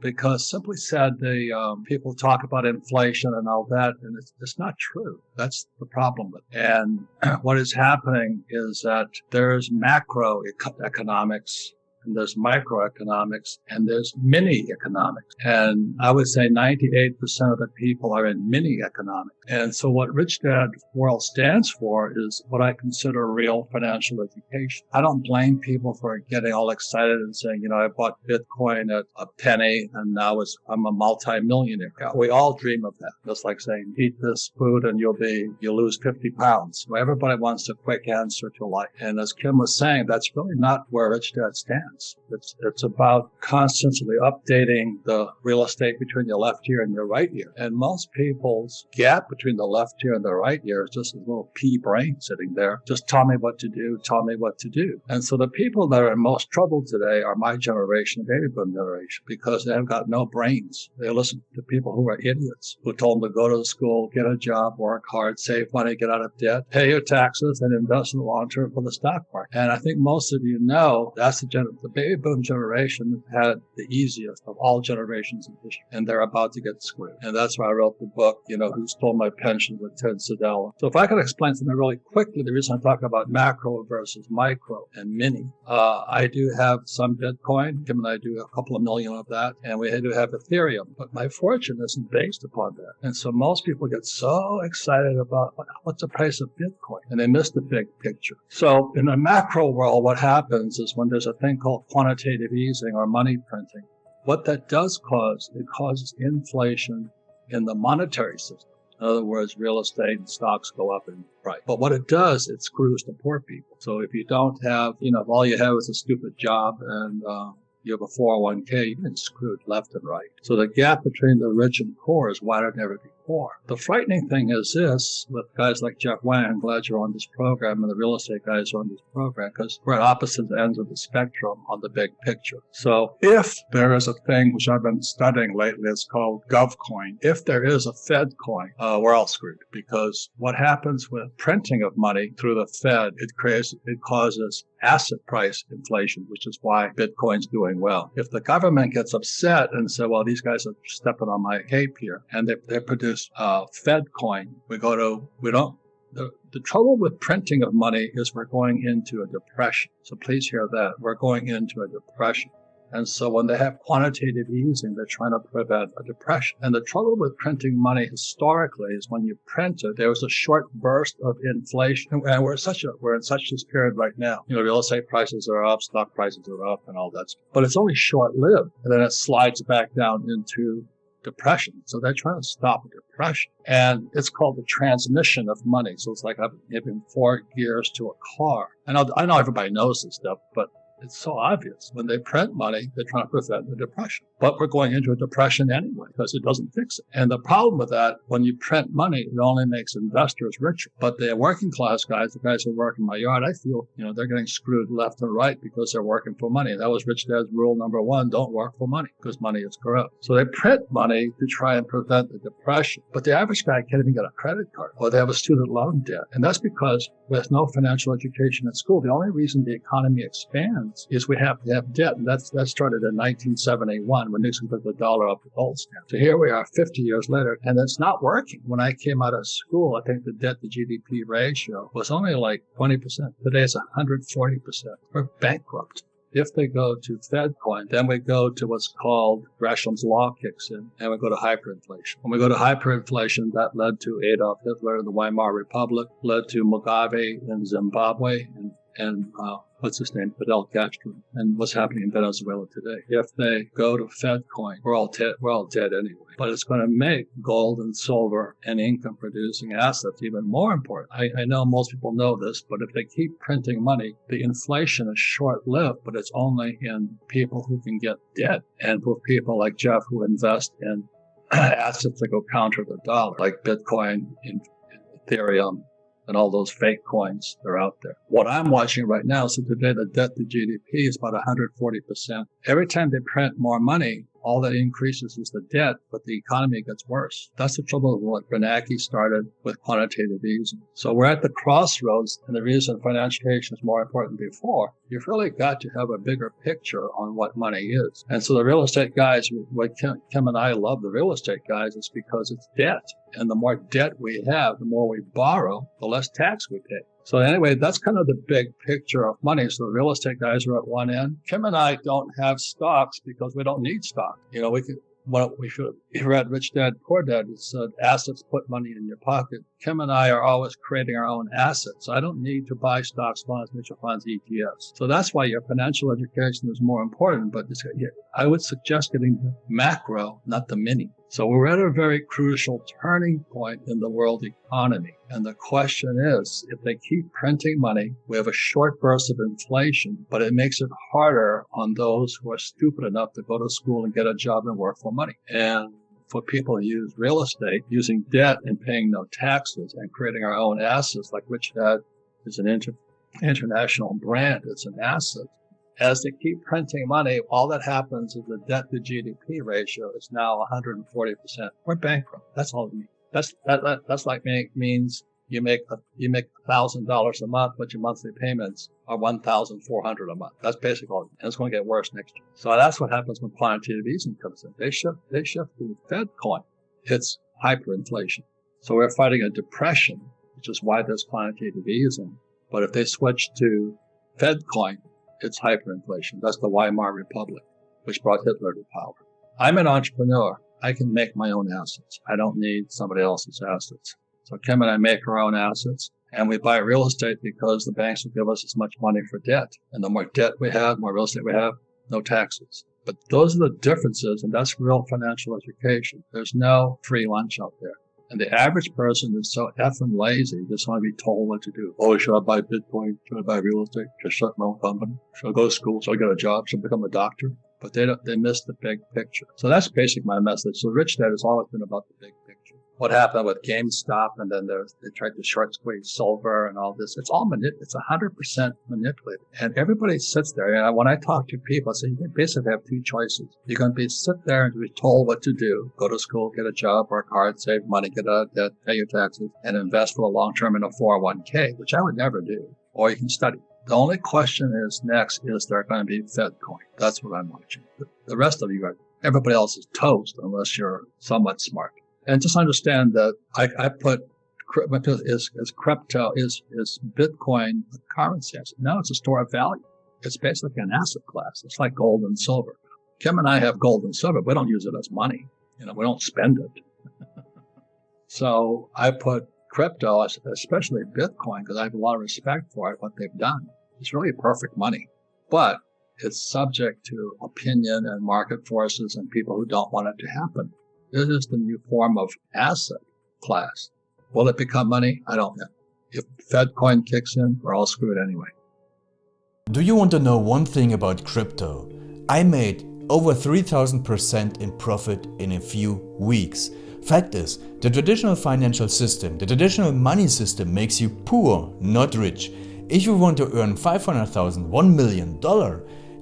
because simply said, the people talk about inflation and all that, and it's not true. That's the problem with it. And what is happening is that there's macroeconomics, and there's microeconomics, and there's mini economics. And I would say 98% of the people are in mini economics. And so what Rich Dad World stands for is what I consider real financial education. I don't blame people for getting all excited and saying, I bought Bitcoin at a penny and now I'm a multi-millionaire. We all dream of that. Just like saying, eat this food and you'll lose 50 pounds. So everybody wants a quick answer to life. And as Kim was saying, that's really not where Rich Dad stands. It's about constantly updating the real estate between your left ear and your right ear. And most people's gap between the left ear and the right ear is just a little pea brain sitting there. Just tell me what to do, tell me what to do. And so the people that are in most trouble today are my generation, the baby boom generation, because they have got no brains. They listen to people who are idiots, who told them to go to school, get a job, work hard, save money, get out of debt, pay your taxes, and invest in the long term for the stock market. And I think most of you know that's the baby boom generation had the easiest of all generations in history, and they're about to get screwed. And that's why I wrote the book, Who Stole My Pension with Ted Sedella. So if I could explain something really quickly, the reason I talk about macro versus micro and mini, I do have some Bitcoin, given I do a couple of million of that, and we do have Ethereum, but my fortune isn't based upon that. And so most people get so excited about what's the price of Bitcoin, and they miss the big picture. So in the macro world, what happens is when there's a thing called quantitative easing or money printing, what that does it causes inflation in the monetary system. In other words, real estate and stocks go up in price. But what it does, it screws the poor people. So if you don't have, if all you have is a stupid job and you have a 401k, you've been screwed left and right. So the gap between the rich and poor is wider than ever before. The frightening thing is this, with guys like Jeff Wang, I'm glad you're on this program, and the real estate guys are on this program, because we're at opposite ends of the spectrum on the big picture. So if there is a thing which I've been studying lately, it's called GovCoin. If there is a Fed coin, we're all screwed, because what happens with printing of money through the Fed, it causes asset price inflation, which is why Bitcoin's doing well. If the government gets upset and say, well, these guys are stepping on my cape here, and they produce Fed coin, the trouble with printing of money is we're going into a depression. So please hear that. We're going into a depression. And so when they have quantitative easing, they're trying to prevent a depression. And the trouble with printing money historically is when you print it, there was a short burst of inflation. And we're in such this period right now. Real estate prices are up, stock prices are up, and all that stuff. But it's only short-lived. And then it slides back down into depression. So they're trying to stop depression. And it's called the transmission of money. So it's like I'm giving 4 gears to a car. I know everybody knows this stuff, but it's so obvious. When they print money, they're trying to prevent the depression. But we're going into a depression anyway because it doesn't fix it. And the problem with that, when you print money, it only makes investors richer. But the working class guys, the guys who work in my yard, I feel, they're getting screwed left and right because they're working for money. That was Rich Dad's rule number 1, don't work for money because money is corrupt. So they print money to try and prevent the depression. But the average guy can't even get a credit card, or they have a student loan debt. And that's because there's no financial education at school. The only reason the economy expands is we have to have debt. And that started in 1971 when Nixon put the dollar up to gold standard. So here we are 50 years later, and it's not working. When I came out of school, I think the debt to GDP ratio was only like 20%. Today it's 140%. We're bankrupt. If they go to Fed coin, then we go to what's called Gresham's law kicks in, and we go to hyperinflation. When we go to hyperinflation, that led to Adolf Hitler in the Weimar Republic, led to Mugabe in Zimbabwe, and what's his name, Fidel Castro, and what's happening in Venezuela today. If they go to Fed coin, we're all dead anyway. But it's going to make gold and silver and income-producing assets even more important. I know most people know this, but if they keep printing money, the inflation is short-lived, but it's only in people who can get debt, and for people like Jeff who invest in assets that go counter the dollar, like Bitcoin, Ethereum, and all those fake coins that are out there. What I'm watching right now, so today the debt to GDP is about 140%. Every time they print more money, all that increases is the debt, but the economy gets worse. That's the trouble with what Bernanke started with quantitative easing. So we're at the crossroads, and the reason financial education is more important than before, you've really got to have a bigger picture on what money is. And so the real estate guys, what Kim and I love the real estate guys, is because it's debt. And the more debt we have, the more we borrow, the less tax we pay. So anyway, that's kind of the big picture of money. So the real estate guys are at one end. Kim and I don't have stocks because we don't need stock. You know, we should have read Rich Dad, Poor Dad. It said, assets put money in your pocket. Kim and I are always creating our own assets. I don't need to buy stocks, bonds, mutual funds, ETFs. So that's why your financial education is more important. But I would suggest getting the macro, not the mini. So we're at a very crucial turning point in the world economy. And the question is, if they keep printing money, we have a short burst of inflation, but it makes it harder on those who are stupid enough to go to school and get a job and work for money. And for people who use real estate, using debt and paying no taxes and creating our own assets, like Rich Dad is an international brand, it's an asset. As they keep printing money, all that happens is the debt to GDP ratio is now 140%. We're bankrupt. That's all it means. That's like means you make $1,000 a month, but your monthly payments are $1,400 a month. That's basically all. And it's going to get worse next year. So that's what happens when quantitative easing comes in. They shift to Fed coin. It's hyperinflation. So we're fighting a depression, which is why there's quantitative easing. But if they switch to Fed coin, it's hyperinflation. That's the Weimar Republic, which brought Hitler to power. I'm an entrepreneur. I can make my own assets. I don't need somebody else's assets. So Kim and I make our own assets, and we buy real estate because the banks will give us as much money for debt. And the more debt we have, more real estate we have, no taxes. But those are the differences, and that's real financial education. There's no free lunch out there. And the average person is so effing lazy, just want to be told what to do. Oh, should I buy Bitcoin? Should I buy real estate? Should I start my own company? Should I go to school? Should I get a job? Should I become a doctor? But they miss the big picture. So that's basically my message. So Rich Dad has always been about the big picture. What happened with GameStop, and then they tried to short squeeze silver and all this. It's all it's 100% manipulated. And everybody sits there. And when I talk to people, I say, you basically have two choices. You can sit there and be told what to do. Go to school, get a job, work hard, save money, get out of debt, pay your taxes, and invest for the long term in a 401k, which I would never do. Or you can study. The only question is next, is there going to be Fed coin? That's what I'm watching. The rest of you, everybody else is toast unless you're somewhat smart. And just understand that I put crypto is Bitcoin a currency? I said, no, it's a store of value. It's basically an asset class. It's like gold and silver. Kim and I have gold and silver. We don't use it as money. We don't spend it. So I put crypto, especially Bitcoin, because I have a lot of respect for it, what they've done. It's really perfect money, but it's subject to opinion and market forces and people who don't want it to happen. This is the new form of asset class. Will it become money? I don't know. If Fed coin kicks in, we're all screwed anyway. Do you want to know one thing about crypto? I made over 3,000% in profit in a few weeks. Fact is, the traditional financial system, the traditional money system makes you poor, not rich. If you want to earn $500,000, $1 million,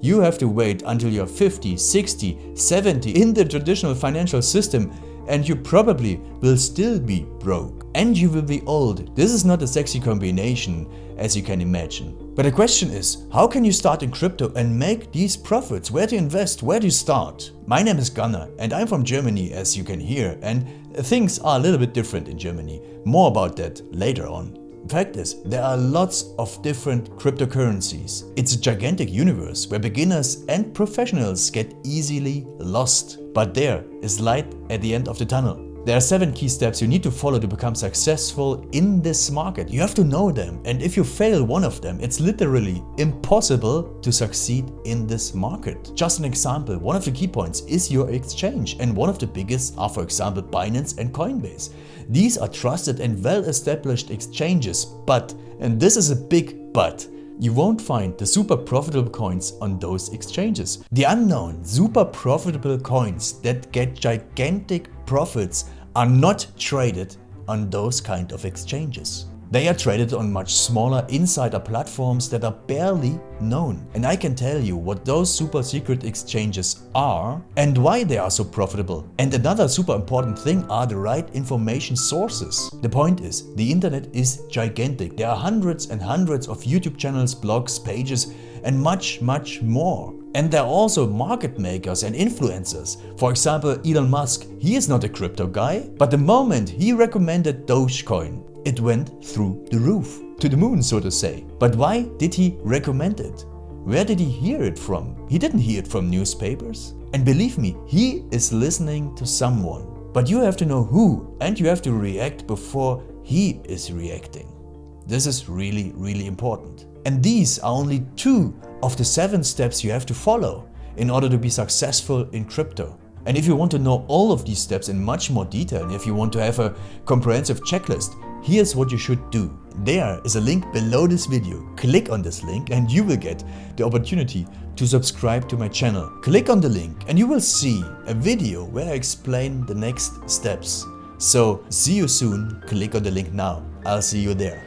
you have to wait until you're 50, 60, 70 in the traditional financial system, and you probably will still be broke. And you will be old. This is not a sexy combination, as you can imagine. But the question is, how can you start in crypto and make these profits? Where to invest? Where to start? My name is Gunnar and I'm from Germany, as you can hear, and things are a little bit different in Germany. More about that later on. Fact is, there are lots of different cryptocurrencies. It's a gigantic universe where beginners and professionals get easily lost. But there is light at the end of the tunnel. There are 7 key steps you need to follow to become successful in this market. You have to know them, and if you fail one of them, it's literally impossible to succeed in this market. Just an example, one of the key points is your exchange, and one of the biggest are, for example, Binance and Coinbase. These are trusted and well-established exchanges, but, and this is a big but, you won't find the super profitable coins on those exchanges. The unknown super profitable coins that get gigantic profits are not traded on those kind of exchanges. They are traded on much smaller insider platforms that are barely known. And I can tell you what those super secret exchanges are and why they are so profitable. And another super important thing are the right information sources. The point is, the internet is gigantic. There are hundreds and hundreds of YouTube channels, blogs, pages, and much more. And there are also market makers and influencers. For example, Elon Musk, he is not a crypto guy, but the moment he recommended Dogecoin, it went through the roof, to the moon, so to say. But why did he recommend it? Where did he hear it from? He didn't hear it from newspapers. And believe me, he is listening to someone. But you have to know who, and you have to react before he is reacting. This is really important. And these are only 2 of the 7 steps you have to follow in order to be successful in crypto. And if you want to know all of these steps in much more detail, and if you want to have a comprehensive checklist, here's what you should do. There is a link below this video. Click on this link and you will get the opportunity to subscribe to my channel. Click on the link and you will see a video where I explain the next steps. So see you soon. Click on the link now. I'll see you there.